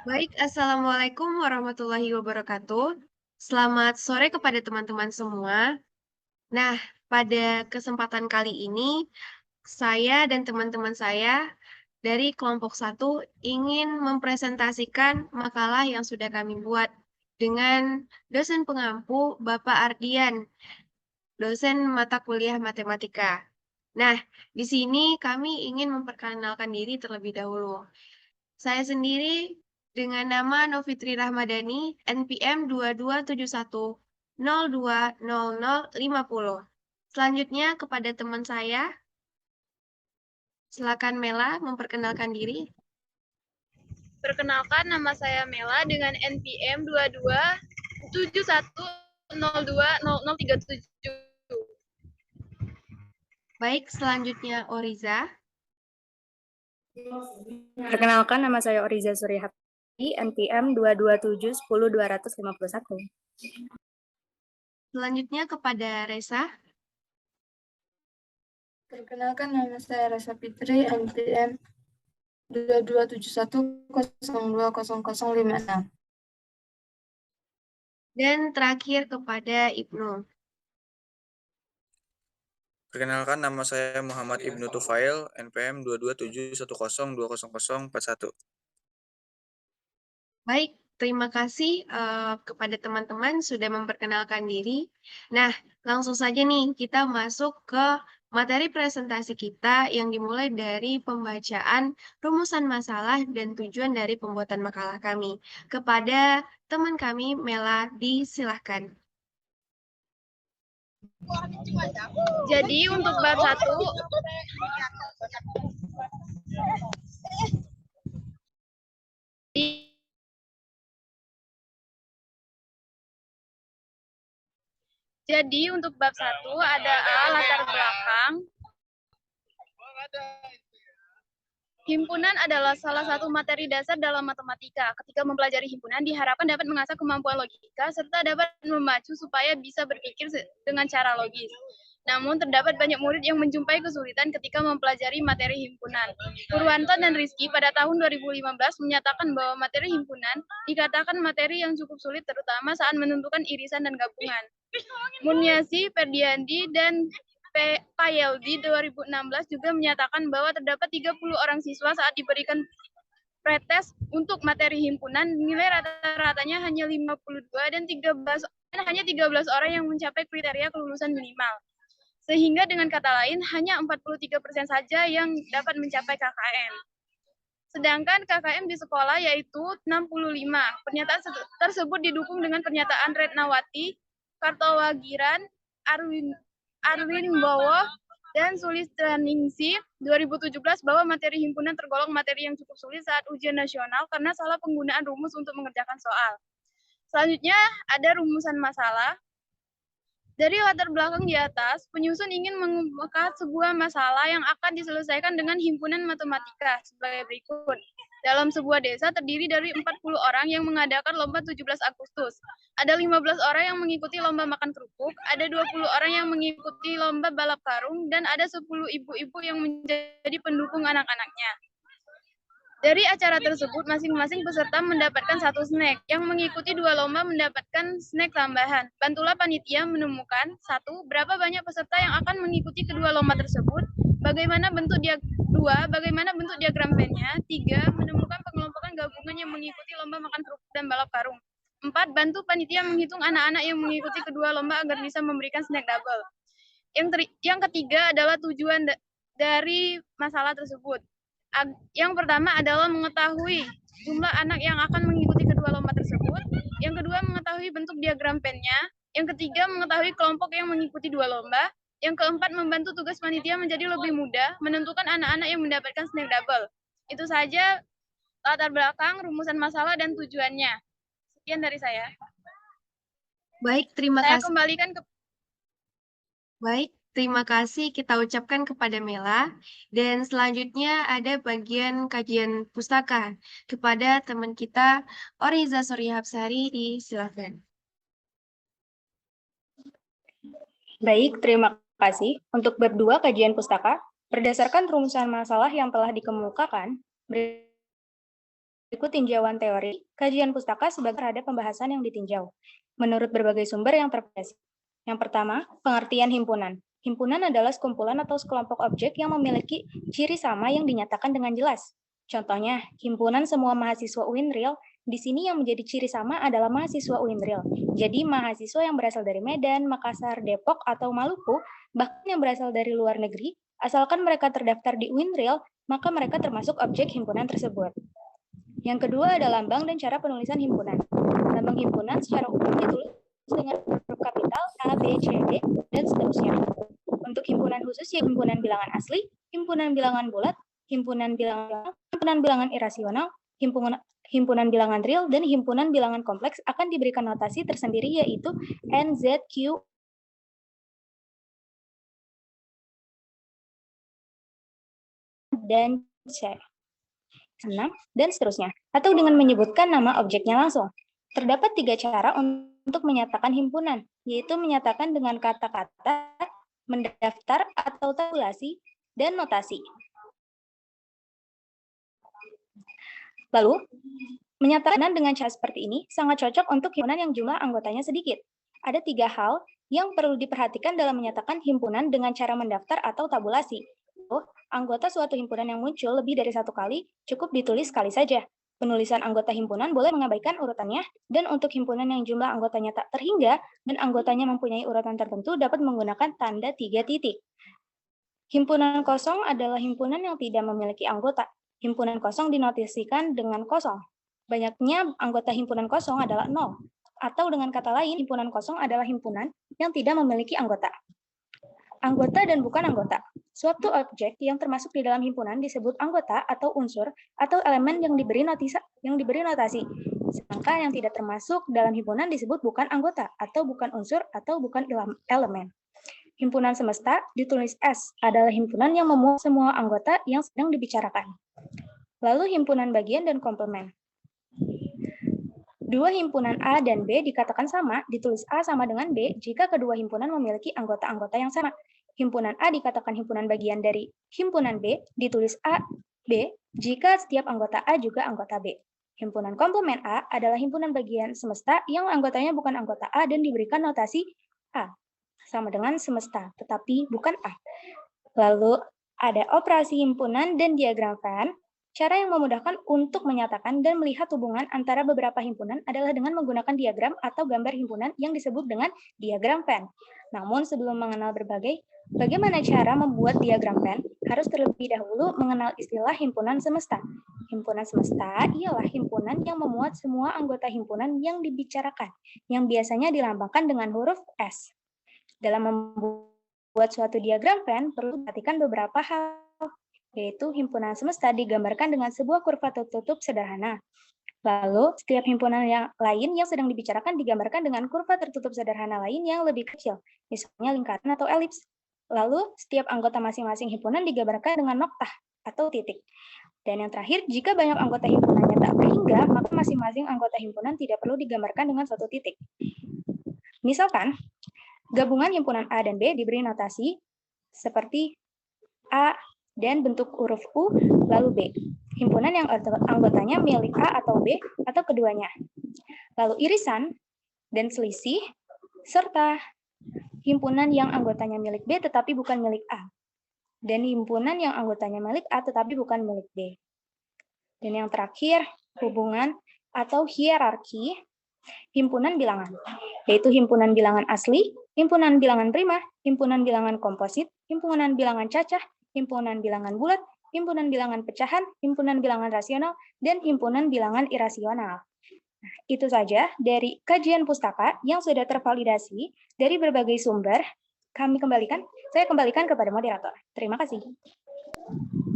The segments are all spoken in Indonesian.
Baik, Assalamualaikum warahmatullahi wabarakatuh. Selamat sore kepada teman-teman semua. Nah, pada kesempatan kali ini, saya dan teman-teman saya dari kelompok 1 ingin mempresentasikan makalah yang sudah kami buat dengan dosen pengampu Bapak Ardian, dosen mata kuliah matematika. Nah, di sini kami ingin memperkenalkan diri terlebih dahulu. Saya sendiri dengan nama Novitri Rahmadani, NPM 2271020050. Selanjutnya kepada teman saya, silakan Mela memperkenalkan diri. Perkenalkan, nama saya Mela dengan NPM 2271020037. Baik, selanjutnya Oriza. Perkenalkan, nama saya Oriza Suryahati, NPM 227100251. Selanjutnya kepada Resa. Perkenalkan, nama saya Resa Fitri, NPM 2271020056. Dan terakhir kepada Ibnu. Perkenalkan, nama saya Muhammad Ibnu Tufail, NPM 22710200041. Baik, terima kasih kepada teman-teman sudah memperkenalkan diri. Nah, langsung saja nih kita masuk ke materi presentasi kita yang dimulai dari pembacaan rumusan masalah dan tujuan dari pembuatan makalah kami. Kepada teman kami, Mela, disilahkan. Jadi untuk bab 1, ada A, latar belakang. Himpunan adalah salah satu materi dasar dalam matematika. Ketika mempelajari himpunan, diharapkan dapat mengasah kemampuan logika serta dapat memacu supaya bisa berpikir dengan cara logis. Namun, terdapat banyak murid yang menjumpai kesulitan ketika mempelajari materi himpunan. Purwanto dan Rizky pada tahun 2015 menyatakan bahwa materi himpunan dikatakan materi yang cukup sulit terutama saat menentukan irisan dan gabungan. Muniasi, Ferdiandi, dan Payeldi 2016 juga menyatakan bahwa terdapat 30 orang siswa saat diberikan pretest untuk materi himpunan, nilai rata-ratanya hanya 52 dan hanya 13 orang yang mencapai kriteria kelulusan minimal. Sehingga dengan kata lain, hanya 43% saja yang dapat mencapai KKM. Sedangkan KKM di sekolah yaitu 65. Pernyataan tersebut didukung dengan pernyataan Retnawati, Kartowagiran, Arwin Bowo, dan Sulistraningsih 2017 bahwa materi himpunan tergolong materi yang cukup sulit saat ujian nasional karena salah penggunaan rumus untuk mengerjakan soal. Selanjutnya ada rumusan masalah. Dari latar belakang di atas, penyusun ingin mengungkapkan sebuah masalah yang akan diselesaikan dengan himpunan matematika sebagai berikut. Dalam sebuah desa terdiri dari 40 orang yang mengadakan lomba 17 Agustus. Ada 15 orang yang mengikuti lomba makan kerupuk, ada 20 orang yang mengikuti lomba balap karung, dan ada 10 ibu-ibu yang menjadi pendukung anak-anaknya. Dari acara tersebut, masing-masing peserta mendapatkan 1 snack. Yang mengikuti 2 lomba mendapatkan snack tambahan. Bantulah panitia menemukan 1. Berapa banyak peserta yang akan mengikuti kedua lomba tersebut. 2. Bagaimana bentuk diagram pennya. 3. Menemukan pengelompokan gabungan yang mengikuti lomba makan kerupuk dan balap karung. 4. Bantu panitia menghitung anak-anak yang mengikuti kedua lomba agar bisa memberikan snack double. Yang ketiga adalah tujuan dari masalah tersebut. Yang pertama adalah mengetahui jumlah anak yang akan mengikuti kedua lomba tersebut. Yang kedua, mengetahui bentuk diagram pennya. Yang ketiga, mengetahui kelompok yang mengikuti 2 lomba. Yang keempat, membantu tugas panitia menjadi lebih mudah, menentukan anak-anak yang mendapatkan snack double. Itu saja latar belakang, rumusan masalah, dan tujuannya. Sekian dari saya. Baik, terima Saya kasih. kembalikan ke... Baik. Terima kasih kita ucapkan kepada Mela. Dan selanjutnya ada bagian kajian pustaka kepada teman kita Oriza Suryahapsari, disilakan. Baik, terima kasih. Untuk bab 2 kajian pustaka, Berdasarkan rumusan masalah yang telah dikemukakan, berikut tinjauan teori, kajian pustaka sebagai terhadap pembahasan yang ditinjau, menurut berbagai sumber yang terprediksi. Yang pertama, pengertian himpunan. Himpunan adalah sekumpulan atau sekelompok objek yang memiliki ciri sama yang dinyatakan dengan jelas. Contohnya, himpunan semua mahasiswa UINRIL, di sini yang menjadi ciri sama adalah mahasiswa UINRIL. Jadi, mahasiswa yang berasal dari Medan, Makassar, Depok, atau Maluku, bahkan yang berasal dari luar negeri, asalkan mereka terdaftar di UINRIL, maka mereka termasuk objek himpunan tersebut. Yang kedua ada lambang dan cara penulisan himpunan. Lambang himpunan secara umum ditulis dengan huruf kapital A, B, C, D, dan seterusnya. Untuk himpunan khusus yaitu himpunan bilangan asli, himpunan bilangan bulat, himpunan bilangan irasional, himpunan bilangan real, dan himpunan bilangan kompleks akan diberikan notasi tersendiri yaitu N, Z, Q, dan C. 6, dan seterusnya, atau dengan menyebutkan nama objeknya langsung. Terdapat 3 cara untuk menyatakan himpunan, yaitu menyatakan dengan kata-kata, mendaftar atau tabulasi, dan notasi. Lalu, menyatakan dengan cara seperti ini sangat cocok untuk himpunan yang jumlah anggotanya sedikit. Ada 3 hal yang perlu diperhatikan dalam menyatakan himpunan dengan cara mendaftar atau tabulasi. Anggota suatu himpunan yang muncul lebih dari 1 kali cukup ditulis sekali saja. Penulisan anggota himpunan boleh mengabaikan urutannya, dan untuk himpunan yang jumlah anggotanya tak terhingga dan anggotanya mempunyai urutan tertentu dapat menggunakan tanda 3 titik. Himpunan kosong adalah himpunan yang tidak memiliki anggota. Himpunan kosong dinotasikan dengan kosong. Banyaknya anggota himpunan kosong adalah 0. Atau dengan kata lain, himpunan kosong adalah himpunan yang tidak memiliki anggota. Anggota dan bukan anggota. Suatu objek yang termasuk di dalam himpunan disebut anggota atau unsur atau elemen yang diberi notasi. Sedangkan yang tidak termasuk dalam himpunan disebut bukan anggota atau bukan unsur atau bukan elemen. Himpunan semesta ditulis S adalah himpunan yang memuat semua anggota yang sedang dibicarakan. Lalu himpunan bagian dan komplement. Dua himpunan A dan B dikatakan sama, ditulis A sama dengan B jika kedua himpunan memiliki anggota-anggota yang sama. Himpunan A dikatakan himpunan bagian dari himpunan B, ditulis A, B, jika setiap anggota A juga anggota B. Himpunan komplement A adalah himpunan bagian semesta yang anggotanya bukan anggota A dan diberikan notasi A, sama dengan semesta, tetapi bukan A. Lalu ada operasi himpunan dan diagram Venn. Cara yang memudahkan untuk menyatakan dan melihat hubungan antara beberapa himpunan adalah dengan menggunakan diagram atau gambar himpunan yang disebut dengan diagram Venn. Namun sebelum mengenal bagaimana cara membuat diagram Venn, harus terlebih dahulu mengenal istilah himpunan semesta. Himpunan semesta ialah himpunan yang memuat semua anggota himpunan yang dibicarakan, yang biasanya dilambangkan dengan huruf S. Dalam membuat suatu diagram Venn, perlu diperhatikan beberapa hal, yaitu himpunan semesta digambarkan dengan sebuah kurva tertutup sederhana. Lalu, setiap himpunan yang lain yang sedang dibicarakan digambarkan dengan kurva tertutup sederhana lain yang lebih kecil, misalnya lingkaran atau elips. Lalu, setiap anggota masing-masing himpunan digambarkan dengan noktah atau titik. Dan yang terakhir, jika banyak anggota himpunannya tak terhingga, maka masing-masing anggota himpunan tidak perlu digambarkan dengan suatu titik. Misalkan, gabungan himpunan A dan B diberi notasi seperti A dan bentuk huruf U, lalu B. Himpunan yang anggotanya milik A atau B, atau keduanya. Lalu irisan dan selisih, serta himpunan yang anggotanya milik B tetapi bukan milik A. Dan himpunan yang anggotanya milik A tetapi bukan milik B. Dan yang terakhir, hubungan atau hierarki himpunan bilangan, yaitu himpunan bilangan asli, himpunan bilangan prima, himpunan bilangan komposit, himpunan bilangan cacah, himpunan bilangan bulat, himpunan bilangan pecahan, himpunan bilangan rasional, dan himpunan bilangan irasional. Nah, itu saja dari kajian pustaka yang sudah tervalidasi dari berbagai sumber. Saya kembalikan kepada moderator. Terima kasih.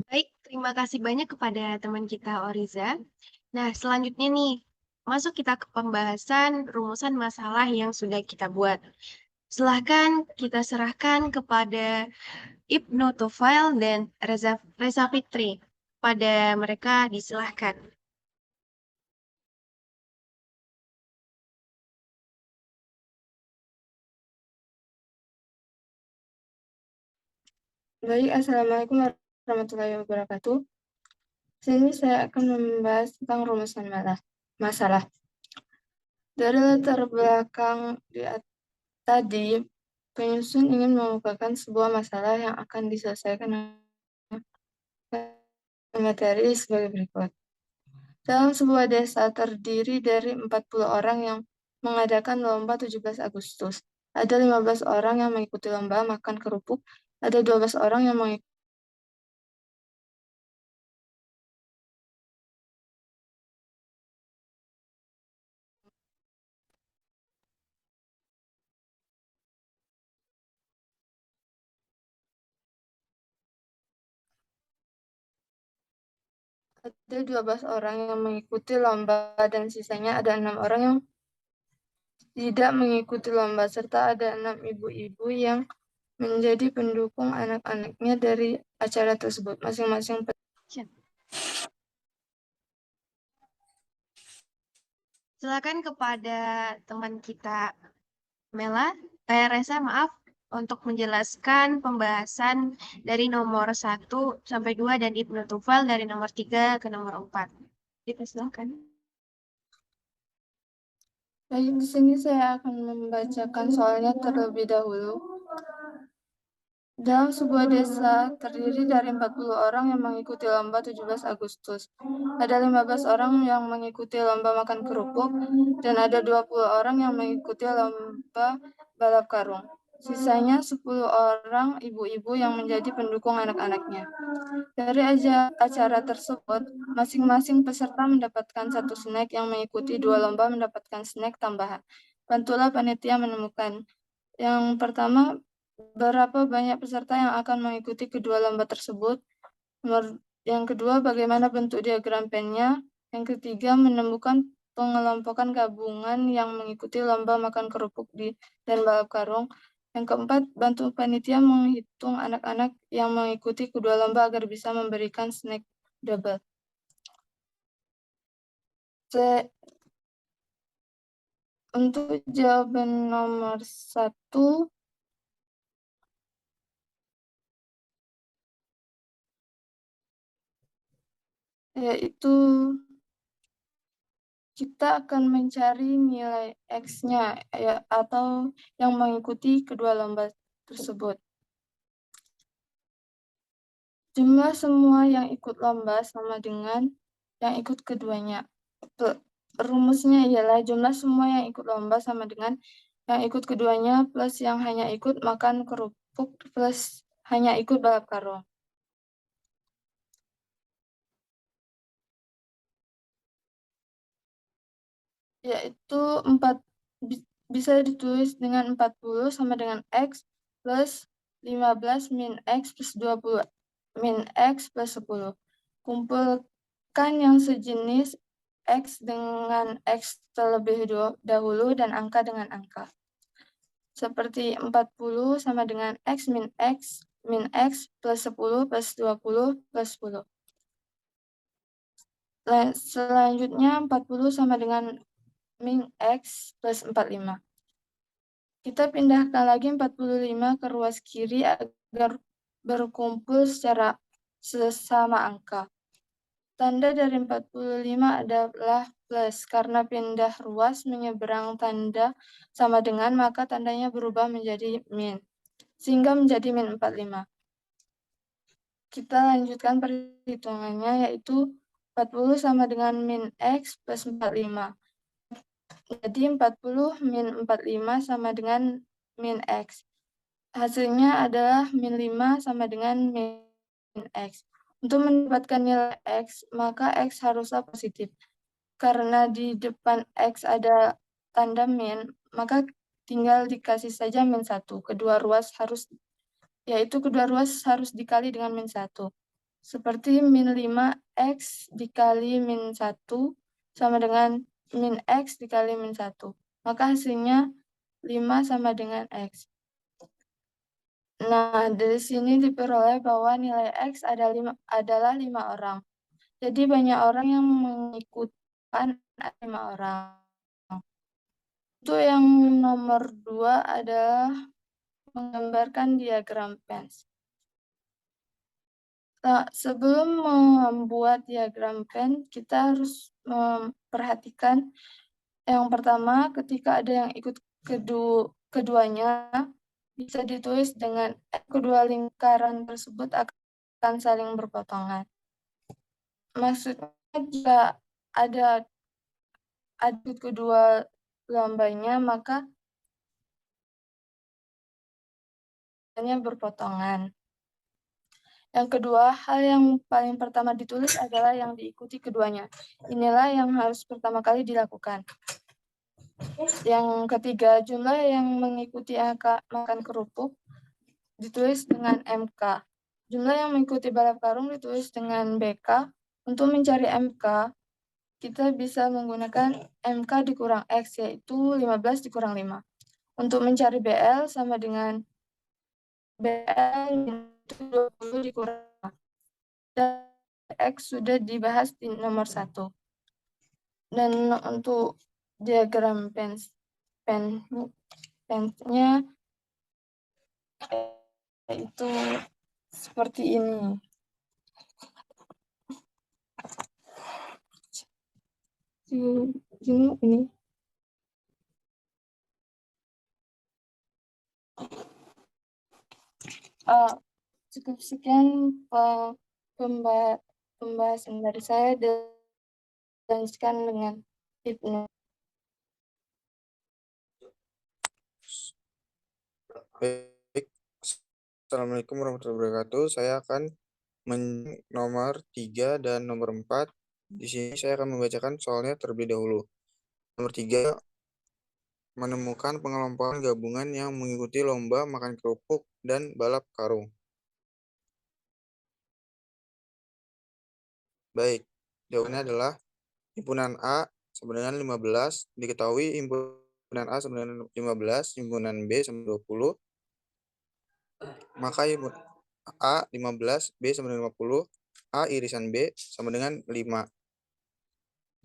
Baik, terima kasih banyak kepada teman kita Oriza. Nah, selanjutnya nih, masuk kita ke pembahasan rumusan masalah yang sudah kita buat. Silahkan kita serahkan kepada Ibnu Tufail dan Reza Fitri. Pada mereka disilahkan. Baik, Assalamualaikum warahmatullahi wabarakatuh. Sini saya akan membahas tentang rumusan masalah. Dari latar belakang tadi, penyusun ingin mengumpulkan sebuah masalah yang akan diselesaikan dengan materi sebagai berikut. Dalam sebuah desa terdiri dari 40 orang yang mengadakan lomba 17 Agustus. Ada 15 orang yang mengikuti lomba makan kerupuk, ada 12 orang yang mengikuti ada 12 orang yang mengikuti lomba dan sisanya ada 6 orang yang tidak mengikuti lomba, serta ada 6 ibu-ibu yang menjadi pendukung anak-anaknya dari acara tersebut. Masing-masing Silakan kepada teman kita Reza, maaf, untuk menjelaskan pembahasan dari nomor 1 sampai 2 dan Ibnu Tufal dari nomor 3 ke nomor 4. Silakan. Baik, di sini saya akan membacakan soalnya terlebih dahulu. Dalam sebuah desa terdiri dari 40 orang yang mengikuti lomba 17 Agustus. Ada 15 orang yang mengikuti lomba makan kerupuk dan ada 20 orang yang mengikuti lomba balap karung. Sisanya 10 orang ibu-ibu yang menjadi pendukung anak-anaknya. Dari acara tersebut, masing-masing peserta mendapatkan 1 snack, yang mengikuti 2 lomba mendapatkan snack tambahan. Bantulah panitia menemukan. Yang pertama, berapa banyak peserta yang akan mengikuti kedua lomba tersebut. Yang kedua, bagaimana bentuk diagram pennya. Yang ketiga, menemukan pengelompokan gabungan yang mengikuti lomba makan kerupuk dan balap karung. Yang keempat, bantu panitia menghitung anak-anak yang mengikuti kedua lomba agar bisa memberikan snack double. Untuk jawaban nomor 1, yaitu kita akan mencari nilai X-nya atau yang mengikuti kedua lomba tersebut. Jumlah semua yang ikut lomba sama dengan yang ikut keduanya. Rumusnya ialah jumlah semua yang ikut lomba sama dengan yang ikut keduanya plus yang hanya ikut makan kerupuk plus hanya ikut balap karung. Yaitu bisa ditulis dengan 40 sama dengan X plus 15 min X plus 20 min X plus 10. Kumpulkan yang sejenis X dengan X terlebih dahulu dan angka dengan angka. Seperti 40 sama dengan X min X plus 10 plus 20 plus 10. Selanjutnya 40 sama dengan min X plus 45. Kita pindahkan lagi 45 ke ruas kiri agar berkumpul secara sesama angka. Tanda dari 45 adalah plus, karena pindah ruas menyeberang tanda sama dengan, maka tandanya berubah menjadi min, sehingga menjadi min 45. Kita lanjutkan perhitungannya, yaitu 40 sama dengan min X plus 45. Jadi 40 min 45 sama dengan min X. Hasilnya adalah min 5 sama dengan min X. Untuk mendapatkan nilai X, maka X haruslah positif. Karena di depan X ada tanda min, maka tinggal dikasih saja min 1. Kedua ruas harus dikali dengan min 1. Seperti min 5X dikali min 1 sama dengan min X dikali min 1. Maka hasilnya 5 sama dengan X. Nah, dari sini diperoleh bahwa nilai X adalah 5 orang. Jadi banyak orang yang mengikuti 5 orang. Untuk yang nomor 2 adalah menggambarkan diagram Venn. sebelum membuat diagram Venn, kita harus memperhatikan yang pertama, ketika ada yang ikut keduanya, bisa ditulis dengan kedua lingkaran tersebut akan saling berpotongan. Maksudnya jika ada kedua lombanya, maka hanya berpotongan. Yang kedua, hal yang paling pertama ditulis adalah yang diikuti keduanya. Inilah yang harus pertama kali dilakukan. Yang ketiga, jumlah yang mengikuti angka makan kerupuk ditulis dengan MK. Jumlah yang mengikuti balap karung ditulis dengan BK. Untuk mencari MK, kita bisa menggunakan MK dikurang X, yaitu 15 dikurang 5. Untuk mencari BL sama dengan BL itu 20 dikurang 5. Dan X sudah dibahas di nomor 1. Dan untuk diagram Venn-nya itu seperti ini. Ini. Cukup sekian pembahasan dari saya, dan sekian dengan Ibnu. Baik. Assalamualaikum warahmatullahi wabarakatuh. Saya akan nomor 3 dan nomor 4. Di sini saya akan membacakan soalnya terlebih dahulu. Nomor 3, menemukan pengelompokan gabungan yang mengikuti lomba makan kerupuk dan balap karung. Baik, jawabannya adalah himpunan A sama dengan 15. Diketahui himpunan A sama dengan 15, himpunan B sama 20. Maka himpunan A 15, B sama dengan 50, A irisan B sama dengan 5.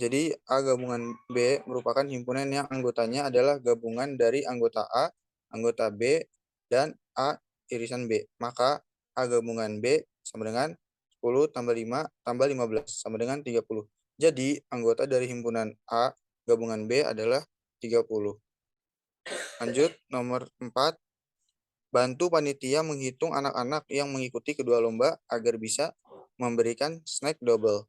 Jadi A gabungan B merupakan himpunan yang anggotanya adalah gabungan dari anggota A, anggota B, dan A irisan B. Maka A gabungan B sama dengan 10 tambah 5 tambah 15 sama dengan 30. Jadi anggota dari himpunan A gabungan B adalah 30. Lanjut nomor 4. Bantu panitia menghitung anak-anak yang mengikuti kedua lomba agar bisa memberikan snack double.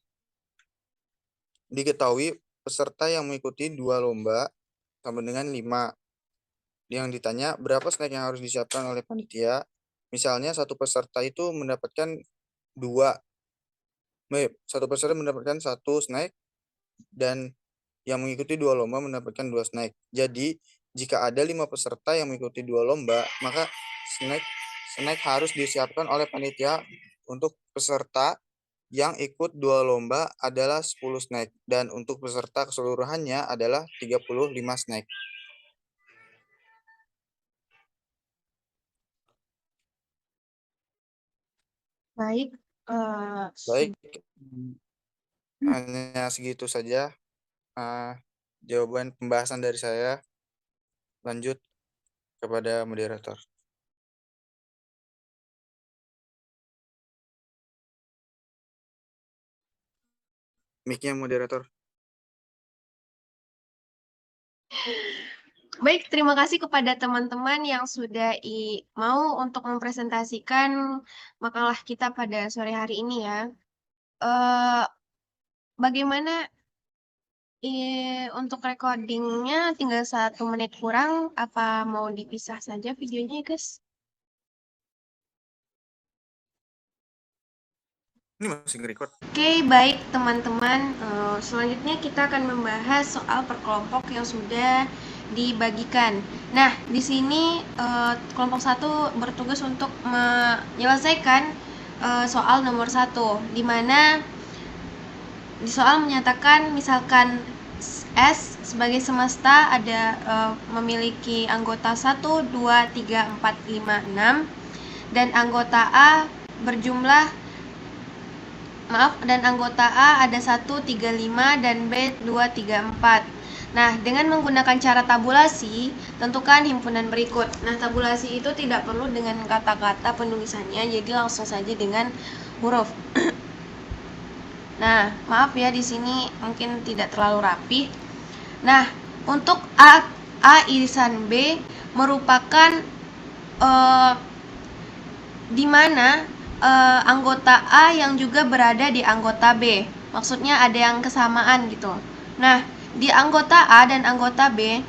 Diketahui peserta yang mengikuti 2 lomba sama dengan 5. Yang ditanya berapa snack yang harus disiapkan oleh panitia. Misalnya satu peserta itu mendapatkan 2. Satu peserta mendapatkan 1 snack dan yang mengikuti 2 lomba mendapatkan 2 snack. Jadi jika ada 5 peserta yang mengikuti 2 lomba, maka snack harus disiapkan oleh panitia untuk peserta yang ikut 2 lomba adalah 10 snack, dan untuk peserta keseluruhannya adalah 35 snack. Baik. Baik, hanya segitu saja jawaban pembahasan dari saya. Lanjut kepada moderator. Mic-nya moderator. Baik, terima kasih kepada teman-teman yang sudah mau untuk mempresentasikan makalah kita pada sore hari ini ya. Bagaimana untuk recordingnya tinggal 1 menit kurang, apa mau dipisah saja videonya, guys? Ini masih nge-record. Oke, baik teman-teman. Selanjutnya kita akan membahas soal perkelompok yang sudah dibagikan. Nah, di sini kelompok 1 bertugas untuk menyelesaikan soal nomor 1, di mana di soal menyatakan misalkan S sebagai semesta ada memiliki anggota 1, 2, 3, 4, 5, 6 dan anggota A dan anggota A ada 1, 3, 5 dan B 2, 3, 4. Nah, dengan menggunakan cara tabulasi, tentukan himpunan berikut. Nah, tabulasi itu tidak perlu dengan kata-kata penulisannya, jadi langsung saja dengan huruf. Nah, maaf ya di sini mungkin tidak terlalu rapi. Nah, untuk A irisan B merupakan di mana anggota A yang juga berada di anggota B. Maksudnya ada yang kesamaan gitu. Nah, di anggota A dan anggota B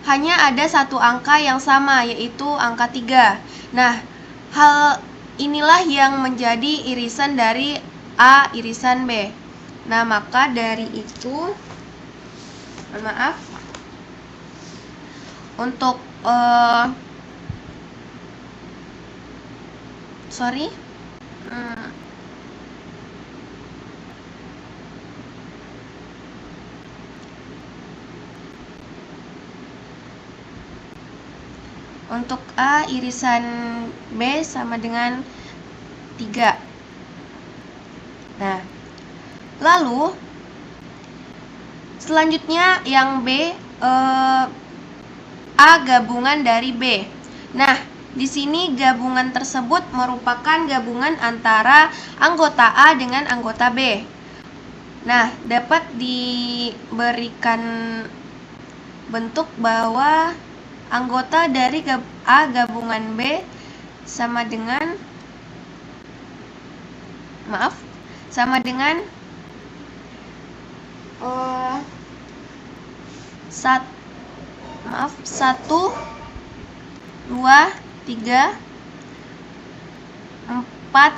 hanya ada satu angka yang sama, yaitu angka 3. Nah, hal inilah yang menjadi irisan dari A irisan B. Nah, maka dari itu, maaf, untuk untuk A irisan B sama dengan 3. Nah, lalu selanjutnya yang B, A gabungan dari B. Nah, di sini gabungan tersebut merupakan gabungan antara anggota A dengan anggota B. Nah, dapat diberikan bentuk bahwa anggota dari A gabungan B sama dengan sama dengan 1, 2, 3, 4,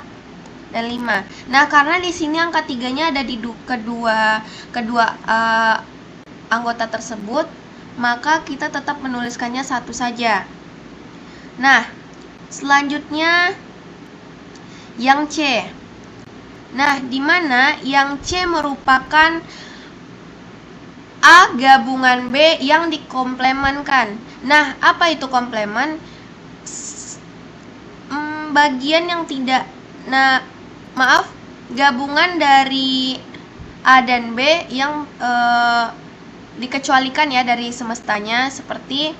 dan 5. Nah, karena di sini angka 3-nya ada di kedua anggota tersebut, maka kita tetap menuliskannya 1 saja. Nah, selanjutnya yang C. Nah, di mana yang C merupakan A gabungan B yang dikomplemenkan. Nah, apa itu komplemen? Bagian yang tidak, gabungan dari A dan B yang dikecualikan ya dari semestanya, seperti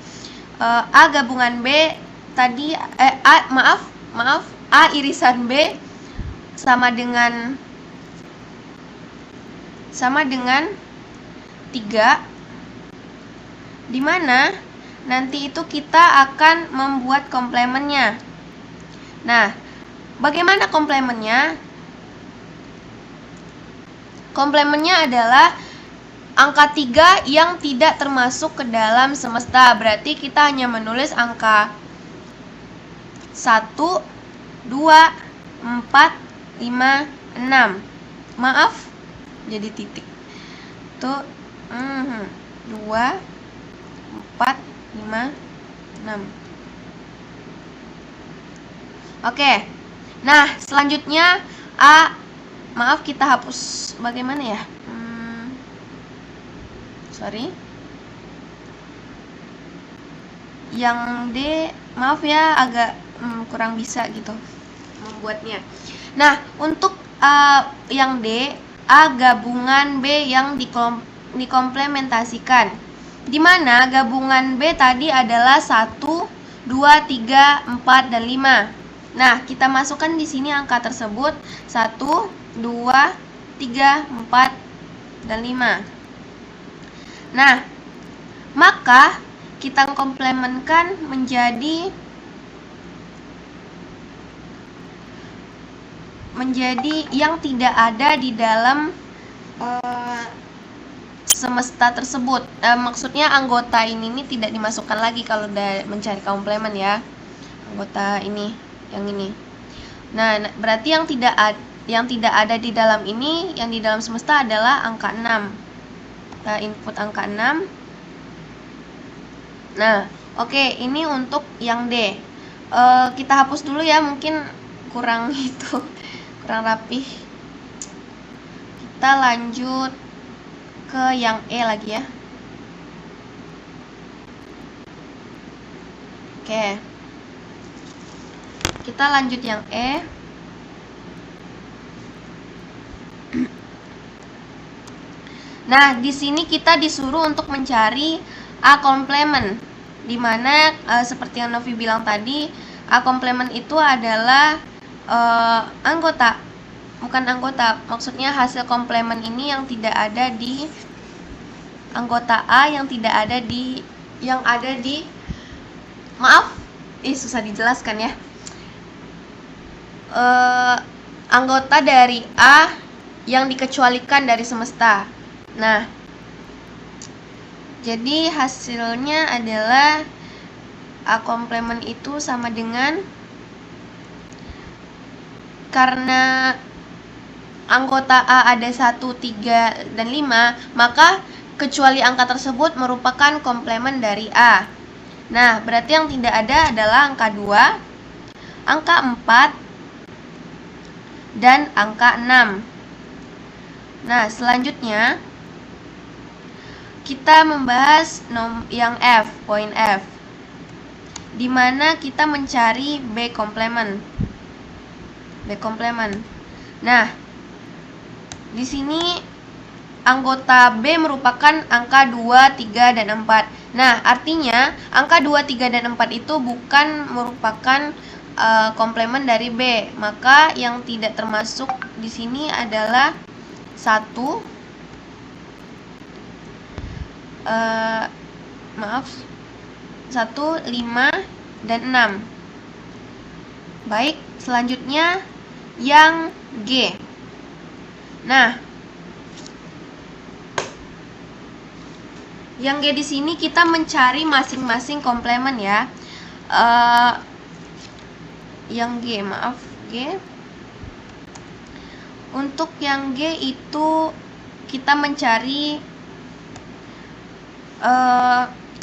A gabungan B tadi, A irisan B sama dengan 3, dimana nanti itu kita akan membuat komplemennya. Nah, bagaimana komplemennya? Komplemennya adalah angka 3 yang tidak termasuk ke dalam semesta. Berarti kita hanya menulis angka 1, 2, 4, 5, 6. Maaf, jadi titik. Tuh, 2, 4, 5, 6. Oke. Nah, selanjutnya kita hapus bagaimana ya? Yang D, maaf ya, agak kurang bisa gitu membuatnya. Nah, untuk yang D, A gabungan B yang dikomplementasikan. Di mana gabungan B tadi adalah 1, 2, 3, 4, dan 5. Nah, kita masukkan di sini angka tersebut 1, 2, 3, 4, dan 5. Nah, maka kita komplemenkan menjadi yang tidak ada di dalam semesta tersebut. Maksudnya anggota ini tidak dimasukkan lagi kalau udah mencari komplemen ya. Anggota ini, yang ini. Nah, berarti yang tidak ada di dalam ini, yang di dalam semesta adalah angka 6. Kita input angka 6. Nah, oke, ini untuk yang D. Kita hapus dulu ya, mungkin kurang rapih. Kita lanjut ke yang E lagi ya. Oke. Kita lanjut yang E. Nah, di sini kita disuruh untuk mencari A komplemen, di mana seperti yang Novi bilang tadi, A komplemen itu adalah anggota bukan anggota, maksudnya hasil komplement ini yang tidak ada di anggota A, yang ada di maaf, susah dijelaskan ya. Anggota dari A yang dikecualikan dari semesta. Nah, jadi hasilnya adalah A komplement itu sama dengan, karena anggota A ada 1, 3, dan 5, maka kecuali angka tersebut merupakan komplement dari A. Nah, berarti yang tidak ada adalah angka 2, angka 4, dan angka 6. Nah, selanjutnya kita membahas yang F, poin F, di mana kita mencari B komplement. Nah, di sini anggota B merupakan angka 2, 3, dan 4. Nah, artinya angka 2, 3, dan 4 itu bukan merupakan komplement dari B. Maka yang tidak termasuk di sini adalah 1, 5, dan 6. Baik, selanjutnya yang G. Nah, yang G di sini kita mencari masing-masing komplement ya. Yang G, G. Untuk yang G itu kita mencari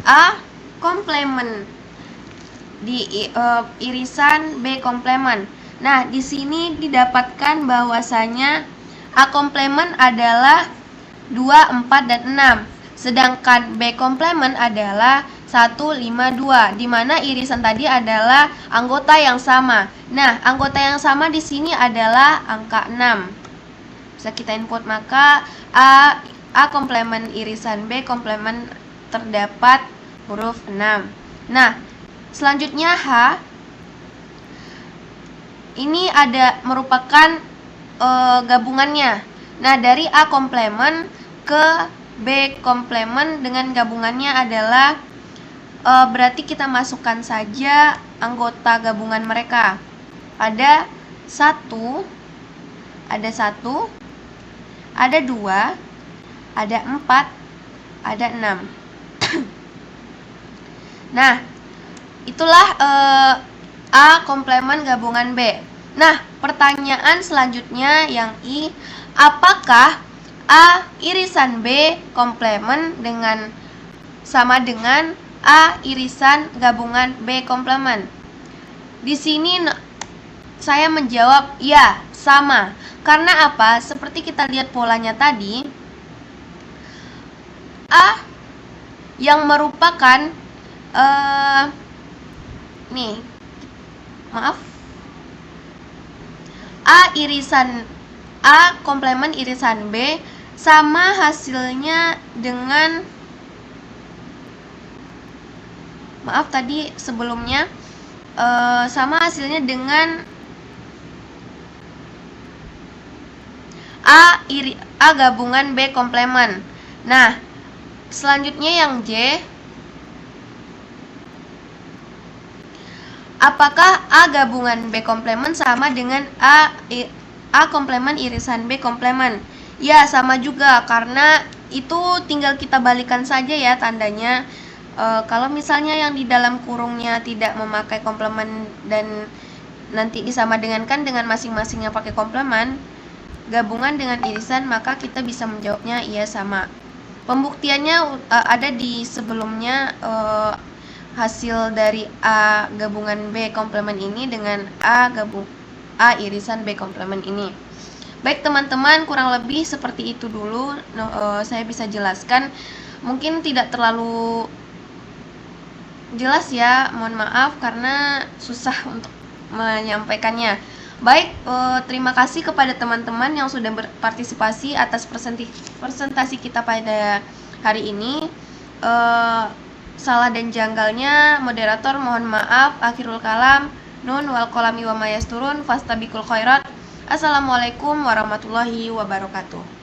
A komplement di irisan B komplement. Nah, di sini didapatkan bahwasanya A komplement adalah 2, 4, dan 6. Sedangkan B komplement adalah 1, 5, 2, di mana irisan tadi adalah anggota yang sama. Nah, anggota yang sama di sini adalah angka 6. Bisa kita input, maka A komplement irisan B komplement terdapat huruf 6. Nah, selanjutnya H. Ini merupakan gabungannya. Nah, dari A komplement ke B komplement dengan gabungannya adalah berarti kita masukkan saja anggota gabungan mereka. Ada 1, ada 2, ada 4, ada 6. Nah, itulah A komplement gabungan B. Nah, pertanyaan selanjutnya yang I, apakah A irisan B komplement sama dengan A irisan gabungan B komplement? Di sini saya menjawab ya, sama. Karena apa? Seperti kita lihat polanya tadi, A yang merupakan A komplement irisan B sama hasilnya dengan sama hasilnya dengan A gabungan B komplement. Nah, selanjutnya yang J, apakah A gabungan B komplement sama dengan A komplement irisan B komplement? Ya, sama juga, karena itu tinggal kita balikan saja ya tandanya. Kalau misalnya yang di dalam kurungnya tidak memakai komplement dan nanti disamadengankan dengan masing-masingnya pakai komplement, gabungan dengan irisan, maka kita bisa menjawabnya iya, sama. Pembuktiannya ada di sebelumnya, hasil dari A gabungan B komplement ini dengan A irisan B komplement ini. Baik teman-teman, kurang lebih seperti itu dulu saya bisa jelaskan. Mungkin tidak terlalu jelas ya, mohon maaf karena susah untuk menyampaikannya. Baik, terima kasih kepada teman-teman yang sudah berpartisipasi atas presentasi kita pada hari ini. Salah dan janggalnya moderator mohon maaf. Akhirul kalam, nun wal qalami wa mayasturun, fastabikul khairat. Assalamualaikum warahmatullahi wabarakatuh.